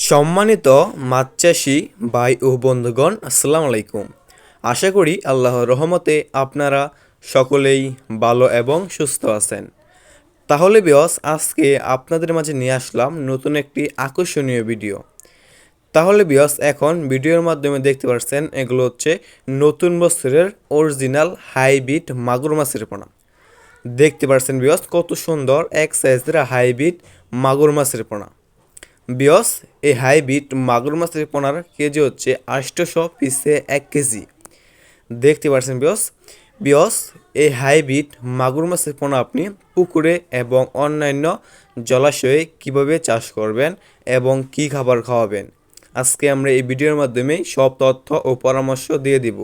সম্মানিত মাছ চাষি ভাই ও বন্ধুগণ, আসসালামু আলাইকুম। আশা করি আল্লাহর রহমতে আপনারা সকলেই ভালো এবং সুস্থ আছেন। তাহলে বিয়স, আজকে আপনাদের মাঝে নিয়ে আসলাম নতুন একটি আকর্ষণীয় ভিডিও। তাহলে বিয়স, এখন ভিডিওর মাধ্যমে দেখতে পাচ্ছেন এগুলো হচ্ছে নতুন বছরের অরিজিনাল হাইব্রিড মাগুর মাছের পোনা। দেখতে পাচ্ছেন বিয়স, কত সুন্দর এক সাইজের হাইব্রিড মাগুর মাছের পোনা। বিয়স, এই হাইব্রিড মাগুর মাছের পোনার কেজি হচ্ছে 800 পিসে 1 কেজি। দেখতে পাচ্ছেন বিয়স, বিয়স এই হাইব্রিড মাগুর মাছের পোনা আপনি পুকুরে এবং অন্যান্য জলাশয়ে কিভাবে চাষ করবেন এবং কি খাবার খাওয়াবেন, আজকে আমরা এই ভিডিওর মাধ্যমে সব তথ্য ও পরামর্শ দিয়ে দিব।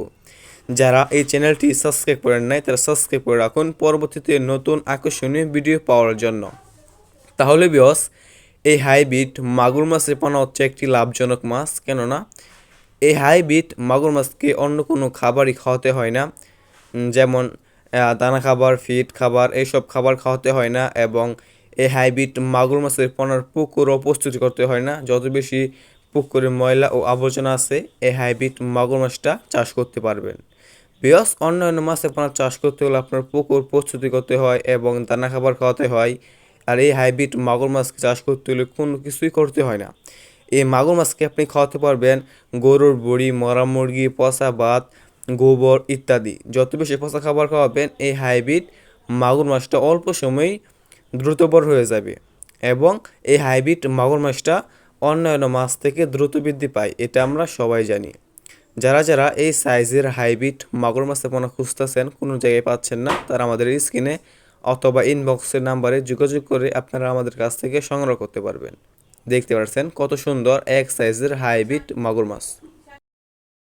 যারা এই চ্যানেলটি সাবস্ক্রাইব করেন নাই তারা সাবস্ক্রাইব করে রাখুন পরবর্তীতে নতুন আকর্ষণীয় ভিডিও পাওয়ার জন্য। তাহলে বিয়স, এই হাইব্রিড মাগুর মাছের পোনা হচ্ছে একটি লাভজনক মাছ, কেননা এই হাইব্রিড মাগুর মাছকে অন্য কোনো খাবারই খাওয়াতে হয় না, যেমন দানা খাবার, ফিড খাবার, এইসব খাবার খাওয়াতে হয় না। এবং এই হাইব্রিড মাগুর মাছের পোনার পুকুরও প্রস্তুতি করতে হয় না। যত বেশি পুকুরে ময়লা ও আবর্জনা আছে, এই হাইব্রিড মাগুর মাছটা চাষ করতে পারবেন। বিয়স, অন্যান্য মাছের পোনা চাষ করতে হলে আপনার পুকুর প্রস্তুতি করতে হয় এবং দানা খাবার খাওয়াতে হয়। আর এই হাইব্রিড মাগুর মাছকে চাষ করতে হলে কোনো কিছুই করতে হয় না। এই মাগুর মাছকে আপনি খাওয়াতে পারবেন গরুর বড়ি, মরা মুরগি, পচা ভাত, গোবর ইত্যাদি। যত বেশি পচা খাবার খাওয়াবেন, এই হাইব্রিড মাগুর মাছটা অল্প সময়েই দ্রুত বড় হয়ে যাবে। এবং এই হাইব্রিড মাগুর মাছটা অন্যান্য মাছ থেকে দ্রুত বৃদ্ধি পায়, এটা আমরা সবাই জানি। যারা যারা এই সাইজের হাইব্রিড মাগুর মাছের পোনা খুঁজতেছেন, কোনো জায়গায় পাচ্ছেন না, তারা আমাদের স্ক্রিনে অথবা ইনবক্সের নাম্বারে যোগাযোগ করে আপনারা আমাদের কাছ থেকে সংগ্রহ করতে পারবেন। দেখতে পাচ্ছেন কত সুন্দর এক সাইজের হাইব্রিড মাগুর মাছ।